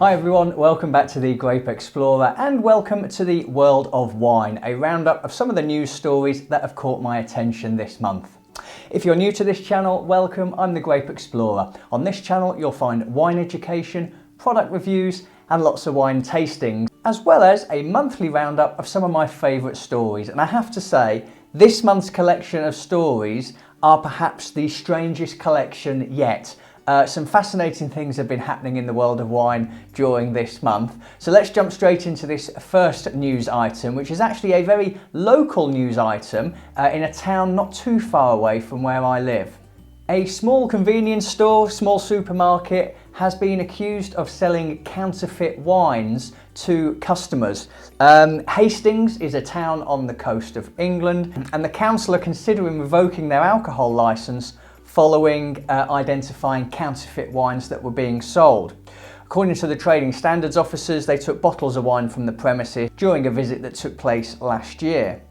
Hi everyone, welcome back to the Grape Explorer and welcome to the world of wine, a roundup of some of the news stories that have caught my attention this month. If you're new to this channel, welcome, I'm the Grape Explorer. On this channel you'll find wine education, product reviews and lots of wine tastings, as well as a monthly roundup of some of my favourite stories. And I have to say, this month's collection of stories are perhaps the strangest collection yet. Some fascinating things have been happening in the world of wine during this month. So let's jump straight into this first news item, which is actually a very local news item in a town not too far away from where I live. A small convenience store, small supermarket, has been accused of selling counterfeit wines to customers. Hastings is a town on the coast of England, and the council are considering revoking their alcohol licence following identifying counterfeit wines that were being sold. According to the trading standards officers, they took bottles of wine from the premises during a visit that took place last year.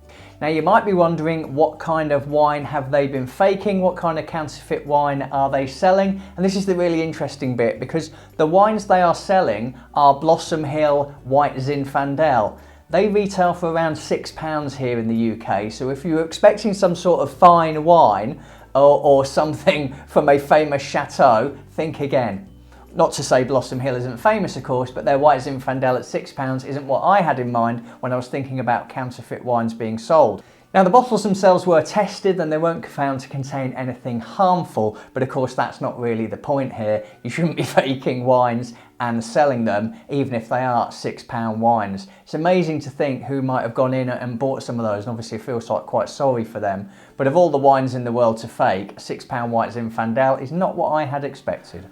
Now you might be wondering, what kind of wine have they been faking? What kind of counterfeit wine are they selling? And this is the really interesting bit, because the wines they are selling are Blossom Hill White Zinfandel. They retail for around £6 here in the UK, so if you're expecting some sort of fine wine or something from a famous chateau, think again. Not to say Blossom Hill isn't famous, of course, but their White Zinfandel at £6 isn't what I had in mind when I was thinking about counterfeit wines being sold. Now the bottles themselves were tested and they weren't found to contain anything harmful, but of course that's not really the point here. You shouldn't be faking wines and selling them, even if they are £6 wines. It's amazing to think who might have gone in and bought some of those, and obviously it feels like quite sorry for them. But of all the wines in the world to fake, £6 White Zinfandel is not what I had expected.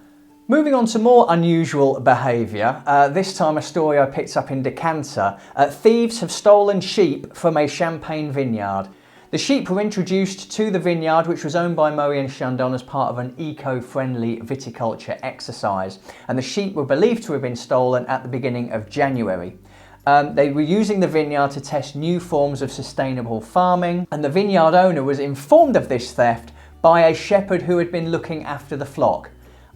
Moving on to more unusual behaviour, this time a story I picked up in Decanter. Thieves have stolen sheep from a champagne vineyard. The sheep were introduced to the vineyard, which was owned by Murray and Chandon as part of an eco-friendly viticulture exercise, and the sheep were believed to have been stolen at the beginning of January. They were using the vineyard to test new forms of sustainable farming, and the vineyard owner was informed of this theft by a shepherd who had been looking after the flock.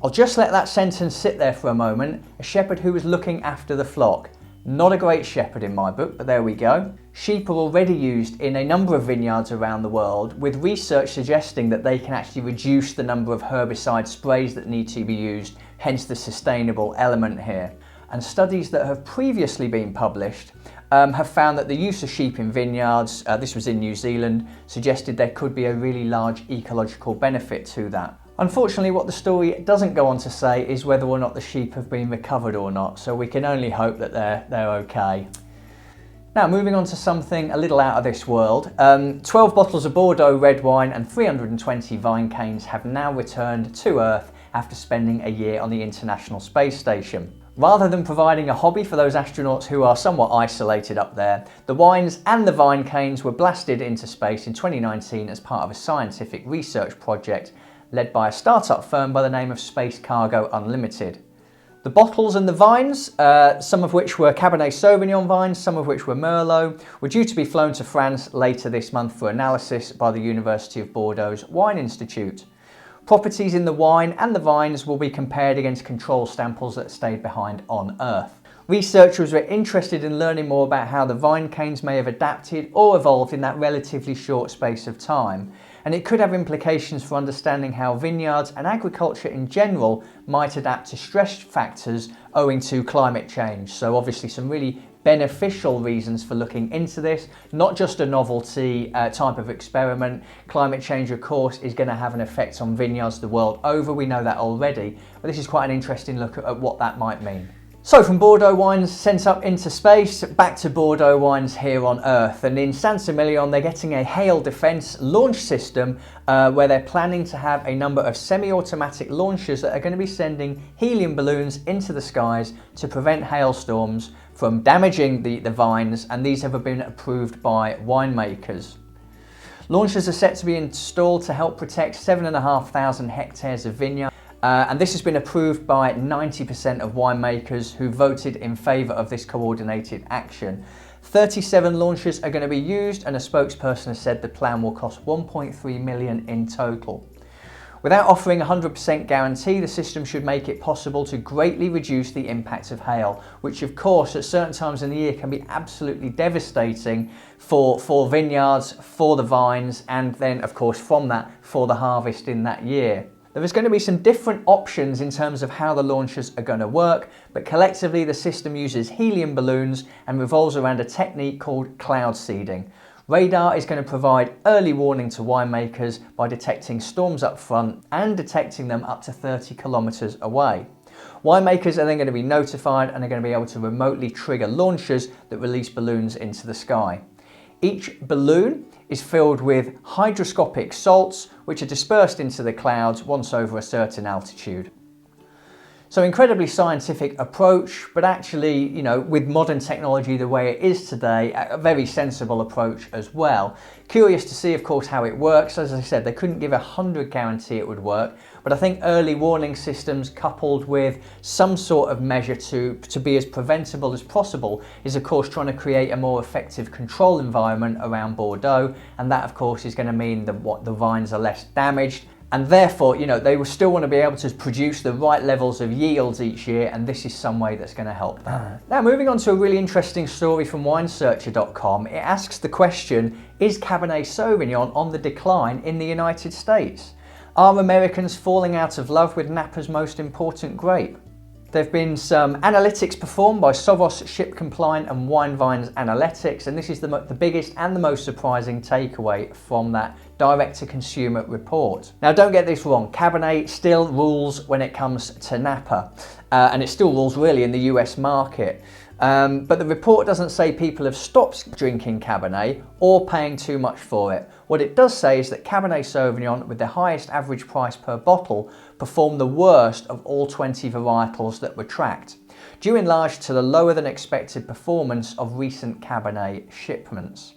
I'll just let that sentence sit there for a moment. A shepherd who was looking after the flock. Not a great shepherd in my book, but there we go. Sheep are already used in a number of vineyards around the world, with research suggesting that they can actually reduce the number of herbicide sprays that need to be used, hence the sustainable element here. And studies that have previously been published have found that the use of sheep in vineyards, this was in New Zealand, suggested there could be a really large ecological benefit to that. Unfortunately, what the story doesn't go on to say is whether or not the sheep have been recovered or not, so we can only hope that they're okay. Now moving on to something a little out of this world, 12 bottles of Bordeaux red wine and 320 vine canes have now returned to Earth after spending a year on the International Space Station. Rather than providing a hobby for those astronauts who are somewhat isolated up there, the wines and the vine canes were blasted into space in 2019 as part of a scientific research project led by a startup firm by the name of Space Cargo Unlimited. The bottles and the vines, some of which were Cabernet Sauvignon vines, some of which were Merlot, were due to be flown to France later this month for analysis by the University of Bordeaux's Wine Institute. Properties in the wine and the vines will be compared against control samples that stayed behind on Earth. Researchers were interested in learning more about how the vine canes may have adapted or evolved in that relatively short space of time, and it could have implications for understanding how vineyards and agriculture in general might adapt to stress factors owing to climate change. So obviously some really beneficial reasons for looking into this, not just a novelty type of experiment. Climate change, of course, is going to have an effect on vineyards the world over. We know that already, but this is quite an interesting look at what that might mean. So from Bordeaux wines sent up into space, back to Bordeaux wines here on Earth. And in Saint-Emilion, they're getting a hail defence launch system where they're planning to have a number of semi-automatic launchers that are going to be sending helium balloons into the skies to prevent hailstorms from damaging the vines, and these have been approved by winemakers. Launchers are set to be installed to help protect 7,500 hectares of vineyard. And this has been approved by 90% of winemakers who voted in favour of this coordinated action. 37 launchers are going to be used, and a spokesperson has said the plan will cost 1.3 million in total. Without offering a 100% guarantee, the system should make it possible to greatly reduce the impact of hail, which of course at certain times in the year can be absolutely devastating for vineyards, for the vines, and then of course from that for the harvest in that year. There is going to be some different options in terms of how the launchers are going to work, but collectively the system uses helium balloons and revolves around a technique called cloud seeding. Radar is going to provide early warning to winemakers by detecting storms up front and detecting them up to 30 kilometers away. Winemakers are then going to be notified and are going to be able to remotely trigger launchers that release balloons into the sky. Each balloon is filled with hygroscopic salts which are dispersed into the clouds once over a certain altitude. So incredibly scientific approach, but actually, with modern technology the way it is today, a very sensible approach as well. Curious to see, of course, how it works. As I said, they couldn't give a 100% guarantee it would work, but I think early warning systems coupled with some sort of measure to be as preventable as possible is, of course, trying to create a more effective control environment around Bordeaux, and that, of course, is going to mean that the vines are less damaged. And therefore, they will still want to be able to produce the right levels of yields each year, and this is some way that's going to help that. Now, moving on to a really interesting story from winesearcher.com, it asks the question, is Cabernet Sauvignon on the decline in the United States? Are Americans falling out of love with Napa's most important grape? There have been some analytics performed by Sovos Ship Compliant and Wine Vines Analytics, and this is the biggest and the most surprising takeaway from that direct-to-consumer report. Now, don't get this wrong, Cabernet still rules when it comes to Napa, and it still rules really in the US market. But the report doesn't say people have stopped drinking Cabernet or paying too much for it. What it does say is that Cabernet Sauvignon, with the highest average price per bottle, performed the worst of all 20 varietals that were tracked, due in large to the lower than expected performance of recent Cabernet shipments.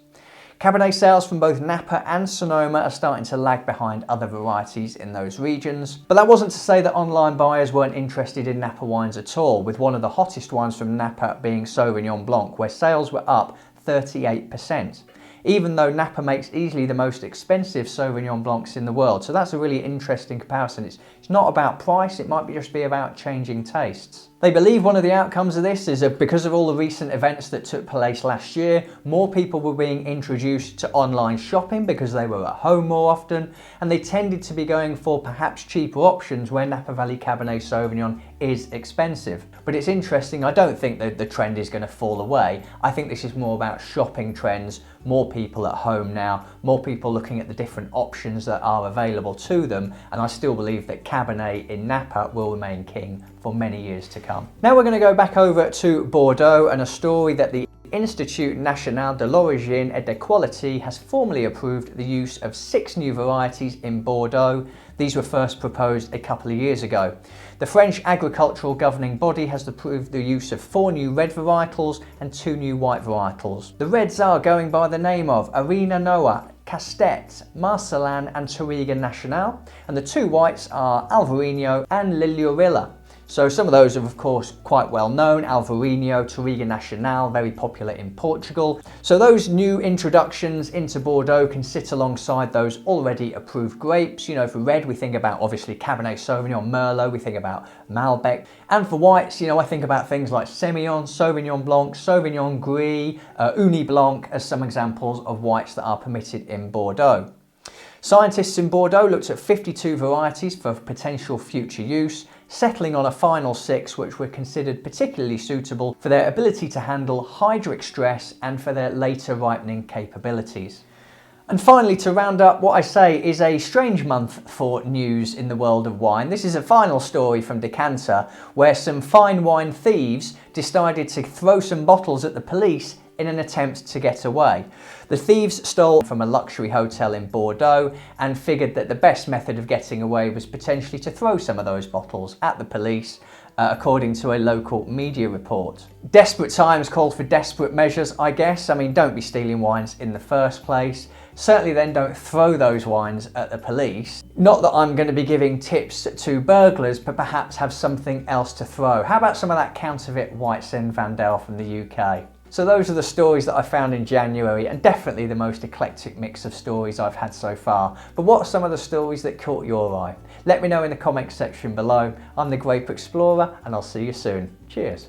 Cabernet sales from both Napa and Sonoma are starting to lag behind other varieties in those regions. But that wasn't to say that online buyers weren't interested in Napa wines at all, with one of the hottest wines from Napa being Sauvignon Blanc, where sales were up 38%. Even though Napa makes easily the most expensive Sauvignon Blancs in the world. So that's a really interesting comparison. It's not about price, it might just be about changing tastes. They believe one of the outcomes of this is that because of all the recent events that took place last year, more people were being introduced to online shopping because they were at home more often, and they tended to be going for perhaps cheaper options where Napa Valley Cabernet Sauvignon is expensive. But it's interesting, I don't think that the trend is going to fall away. I think this is more about shopping trends, more people at home now, more people looking at the different options that are available to them, and I still believe that Cabernet in Napa will remain king for many years to come. Now we're going to go back over to Bordeaux and a story that the Institut National de l'Origine et de Qualité has formally approved the use of 6 new varieties in Bordeaux. These were first proposed a couple of years ago. The French agricultural governing body has approved the use of 4 new red varietals and 2 new white varietals. The reds are going by the name of Arena Noah, Castet, Marcelin and Touriga Nacional, and the 2 whites are Alvarinho and Liliorilla. So some of those are of course quite well known, Alvarinho, Touriga Nacional, very popular in Portugal. So those new introductions into Bordeaux can sit alongside those already approved grapes. For red we think about obviously Cabernet Sauvignon, Merlot, we think about Malbec. And for whites, I think about things like Semillon, Sauvignon Blanc, Sauvignon Gris, Uni Blanc as some examples of whites that are permitted in Bordeaux. Scientists in Bordeaux looked at 52 varieties for potential future use, settling on a final 6 which were considered particularly suitable for their ability to handle hydric stress and for their later ripening capabilities. And finally, to round up what I say is a strange month for news in the world of wine. This is a final story from Decanter where some fine wine thieves decided to throw some bottles at the police in an attempt to get away. The thieves stole from a luxury hotel in Bordeaux and figured that the best method of getting away was potentially to throw some of those bottles at the police, according to a local media report. Desperate times called for desperate measures, I guess. I mean, don't be stealing wines in the first place. Certainly then don't throw those wines at the police. Not that I'm going to be giving tips to burglars, but perhaps have something else to throw. How about some of that counterfeit White Zinfandel from the UK? So those are the stories that I found in January, and definitely the most eclectic mix of stories I've had so far. But what are some of the stories that caught your eye? Let me know in the comments section below. I'm the Grape Explorer, and I'll see you soon. Cheers.